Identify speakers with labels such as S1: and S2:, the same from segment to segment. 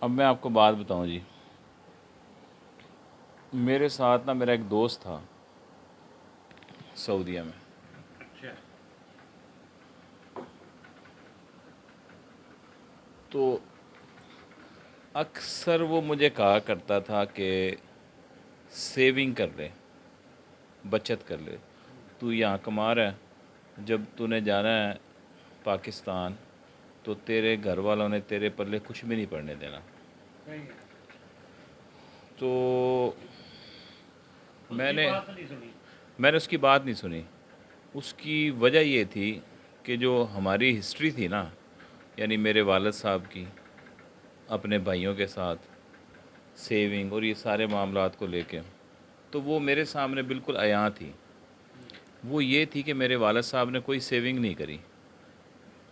S1: اب میں آپ کو بات بتاؤں جی، میرے ساتھ نا میرا ایک دوست تھا سعودیہ میں.
S2: اچھا.
S1: تو اکثر وہ مجھے کہا کرتا تھا کہ سیونگ کر لے، بچت کر لے. تو یہاں کما رہا ہے، جب تو نے جانا ہے پاکستان تو تیرے گھر والوں نے تیرے پلے کچھ بھی نہیں پڑنے دینا.
S2: صحیح ہے.
S1: تو
S2: اس
S1: میں
S2: کی
S1: نے
S2: بات نہیں سنی.
S1: میں نے اس کی بات نہیں سنی. اس کی وجہ یہ تھی کہ جو ہماری ہسٹری تھی نا، یعنی میرے والد صاحب کی اپنے بھائیوں کے ساتھ سیونگ اور یہ سارے معاملات کو لے کے، تو وہ میرے سامنے بالکل عیاں تھی. وہ یہ تھی کہ میرے والد صاحب نے کوئی سیونگ نہیں کری.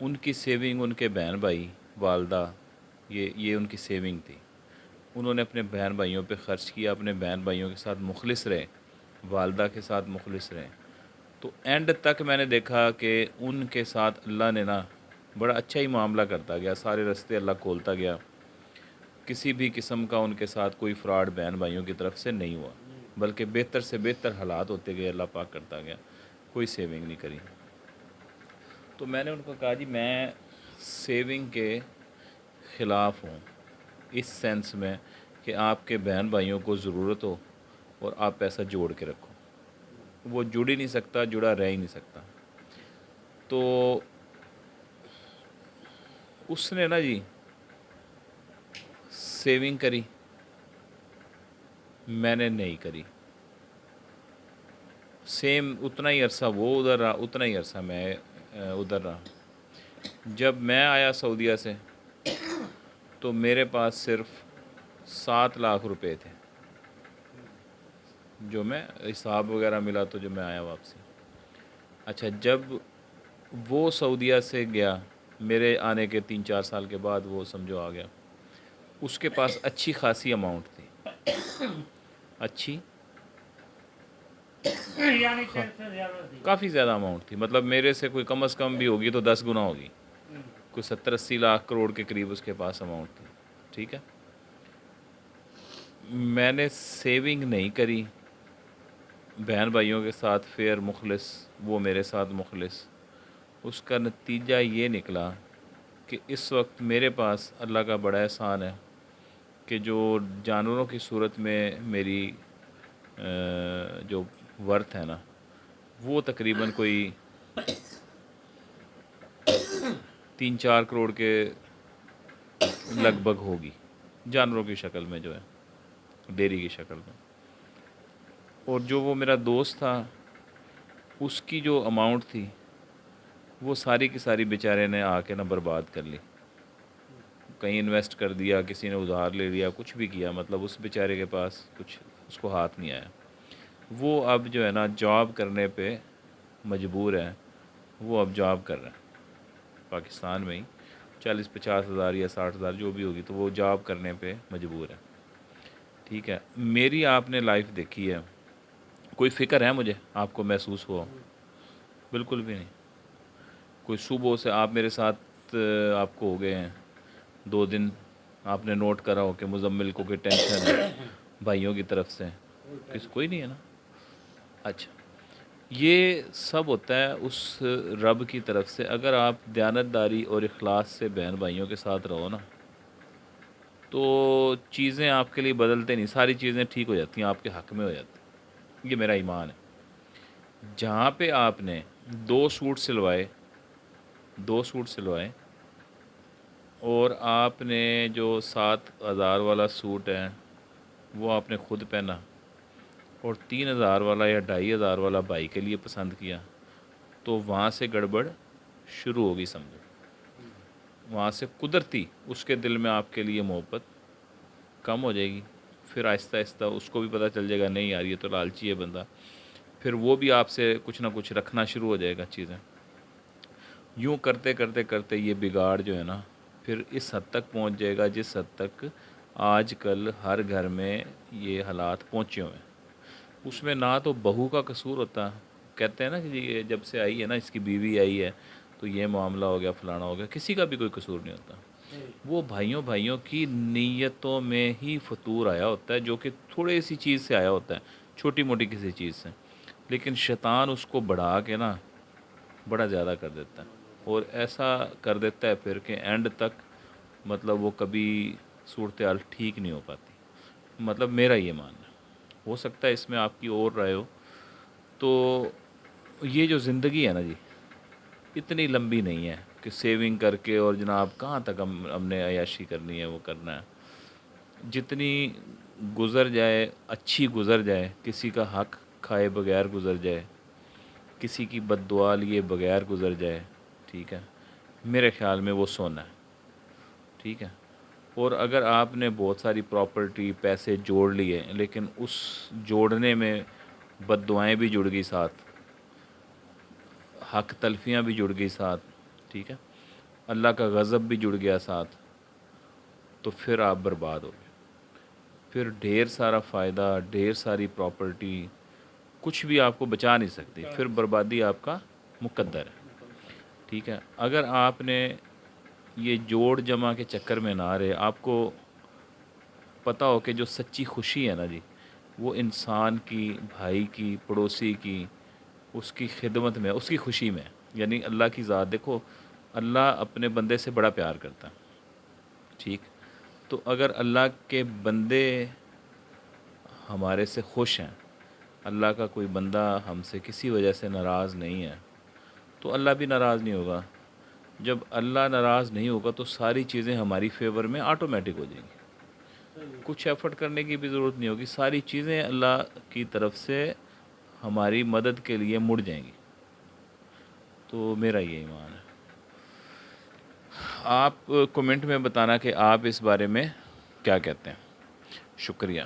S1: ان کی سیونگ ان کے بہن بھائی، والدہ، یہ ان کی سیونگ تھی. انہوں نے اپنے بہن بھائیوں پہ خرچ کیا، اپنے بہن بھائیوں کے ساتھ مخلص رہے، والدہ کے ساتھ مخلص رہے. تو اینڈ تک میں نے دیکھا کہ ان کے ساتھ اللہ نے نا بڑا اچھا ہی معاملہ کرتا گیا، سارے رستے اللہ کھولتا گیا. کسی بھی قسم کا ان کے ساتھ کوئی فراڈ بہن بھائیوں کی طرف سے نہیں ہوا، بلکہ بہتر سے بہتر حالات ہوتے گئے، اللہ پاک کرتا گیا. کوئی سیونگ نہیں کری. تو میں نے ان کو کہا جی میں سیونگ کے خلاف ہوں، اس سینس میں کہ آپ کے بہن بھائیوں کو ضرورت ہو اور آپ پیسہ جوڑ کے رکھو. وہ جڑ ہی نہیں سکتا، جڑا رہ ہی نہیں سکتا. تو اس نے نا جی سیونگ کری، میں نے نہیں کری. سیم اتنا ہی عرصہ وہ ادھر رہا، اتنا ہی عرصہ میں ادھر رہا. جب میں آیا سعودیہ سے تو میرے پاس صرف 7 لاکھ روپے تھے، جو میں حساب وغیرہ ملا تو جو میں آیا واپسی. اچھا، جب وہ سعودیہ سے گیا، میرے آنے کے 3 4 سال کے بعد وہ سمجھو آ گیا. اس کے پاس اچھی خاصی اماؤنٹ تھی، اچھی
S2: یعنی تیرے سے زیادہ تھی.
S1: کافی زیادہ اماؤنٹ تھی. مطلب میرے سے کوئی کم از کم بھی ہوگی تو 10 گنا ہوگی. کوئی 70 80 لاکھ کروڑ کے قریب اس کے پاس اماؤنٹ تھی. ٹھیک ہے، میں نے سیونگ نہیں کری. بہن بھائیوں کے ساتھ فیئر مخلص، وہ میرے ساتھ مخلص. اس کا نتیجہ یہ نکلا کہ اس وقت میرے پاس اللہ کا بڑا احسان ہے کہ جو جانوروں کی صورت میں میری جو ورتھ ہے نا، وہ تقریباً کوئی 3 4 کروڑ کے لگ بھگ ہوگی، جانوروں کی شکل میں جو ہے، ڈیری کی شکل میں. اور جو وہ میرا دوست تھا، اس کی جو اماؤنٹ تھی وہ ساری کی ساری بیچارے نے آ کے نا برباد کر لی. کہیں انویسٹ کر دیا، کسی نے ادھار لے لیا، کچھ بھی کیا. مطلب اس بیچارے کے پاس کچھ اس کو ہاتھ نہیں آیا. وہ اب جو ہے نا جاب کرنے پہ مجبور ہے. وہ اب جاب کر رہا ہے پاکستان میں ہی، 40 50 ہزار یا 60 ہزار جو بھی ہوگی، تو وہ جاب کرنے پہ مجبور ہے. ٹھیک ہے، میری آپ نے لائف دیکھی ہے، کوئی فکر ہے مجھے آپ کو محسوس ہوا؟ بالکل بھی نہیں. کوئی صبح سے آپ میرے ساتھ آپ کو ہو گئے ہیں 2 دن، آپ نے نوٹ کرا ہو کہ مزمل کو کوئی ٹینشن ہے بھائیوں کی طرف سے؟ کوئی نہیں ہے نا. اچھا، یہ سب ہوتا ہے اس رب کی طرف سے. اگر آپ دیانتداری اور اخلاص سے بہن بھائیوں کے ساتھ رہو نا، تو چیزیں آپ کے لیے بدلتے نہیں، ساری چیزیں ٹھیک ہو جاتی ہیں، آپ کے حق میں ہو جاتی ہیں. یہ میرا ایمان ہے. جہاں پہ آپ نے 2 سوٹ سلوائے، 2 سوٹ سلوائے، اور آپ نے جو 7 ہزار والا سوٹ ہے وہ آپ نے خود پہنا، اور 3 ہزار والا یا 2.5 ہزار والا بھائی کے لیے پسند کیا، تو وہاں سے گڑبڑ شروع ہوگی سمجھو. وہاں سے قدرتی اس کے دل میں آپ کے لیے محبت کم ہو جائے گی. پھر آہستہ آہستہ اس کو بھی پتہ چل جائے گا نہیں یار یہ تو لالچی ہے بندہ. پھر وہ بھی آپ سے کچھ نہ کچھ رکھنا شروع ہو جائے گا چیزیں. یوں کرتے کرتے کرتے یہ بگاڑ جو ہے نا پھر اس حد تک پہنچ جائے گا جس حد تک آج کل ہر گھر میں یہ حالات پہنچے ہوئے ہیں. اس میں نہ تو بہو کا قصور ہوتا، کہتے ہیں نا کہ جی یہ جب سے آئی ہے نا، اس کی بیوی آئی ہے تو یہ معاملہ ہو گیا، فلانا ہو گیا. کسی کا بھی کوئی قصور نہیں ہوتا. وہ بھائیوں کی نیتوں میں ہی فطور آیا ہوتا ہے، جو کہ تھوڑے سی چیز سے آیا ہوتا ہے، چھوٹی موٹی کسی چیز سے، لیکن شیطان اس کو بڑھا کے نا بڑا زیادہ کر دیتا ہے، اور ایسا کر دیتا ہے پھر کہ اینڈ تک مطلب وہ کبھی صورتحال ٹھیک نہیں ہو پاتی، مطلب میرا یہ ماننا ہے، ہو سکتا ہے اس میں آپ کی اور رائے ہو۔ تو یہ جو زندگی ہے نا جی، اتنی لمبی نہیں ہے کہ سیونگ کر کے اور جناب کہاں تک ہم نے عیاشی کرنی ہے، وہ کرنا ہے، جتنی گزر جائے اچھی گزر جائے، کسی کا حق کھائے بغیر گزر جائے، کسی کی بد دعا لیے بغیر گزر جائے، ٹھیک ہے، میرے خیال میں وہ سونا ہے، ٹھیک ہے۔ اور اگر آپ نے بہت ساری پراپرٹی پیسے جوڑ لیے لیکن اس جوڑنے میں بد دعائیں بھی جڑ گئی ساتھ، حق تلفیاں بھی جڑ گئی ساتھ، ٹھیک ہے، اللہ کا غضب بھی جڑ گیا ساتھ، تو پھر آپ برباد ہو گئے، پھر ڈھیر سارا فائدہ، ڈھیر ساری پراپرٹی کچھ بھی آپ کو بچا نہیں سکتی، پھر بربادی آپ کا مقدر ہے، ٹھیک ہے۔ اگر آپ نے یہ جوڑ جمع کے چکر میں نہ رہے، آپ کو پتہ ہو کہ جو سچی خوشی ہے نا جی، وہ انسان کی، بھائی کی، پڑوسی کی، اس کی خدمت میں، اس کی خوشی میں، یعنی اللہ کی ذات دیکھو، اللہ اپنے بندے سے بڑا پیار کرتا ہے، ٹھیک، تو اگر اللہ کے بندے ہمارے سے خوش ہیں، اللہ کا کوئی بندہ ہم سے کسی وجہ سے ناراض نہیں ہے، تو اللہ بھی ناراض نہیں ہوگا۔ جب اللہ ناراض نہیں ہوگا تو ساری چیزیں ہماری فیور میں آٹومیٹک ہو جائیں گی، کچھ ایفرٹ کرنے کی بھی ضرورت نہیں ہوگی، ساری چیزیں اللہ کی طرف سے ہماری مدد کے لیے مڑ جائیں گی، تو میرا یہ ایمان ہے۔ آپ کمنٹ میں بتانا کہ آپ اس بارے میں کیا کہتے ہیں۔ شکریہ۔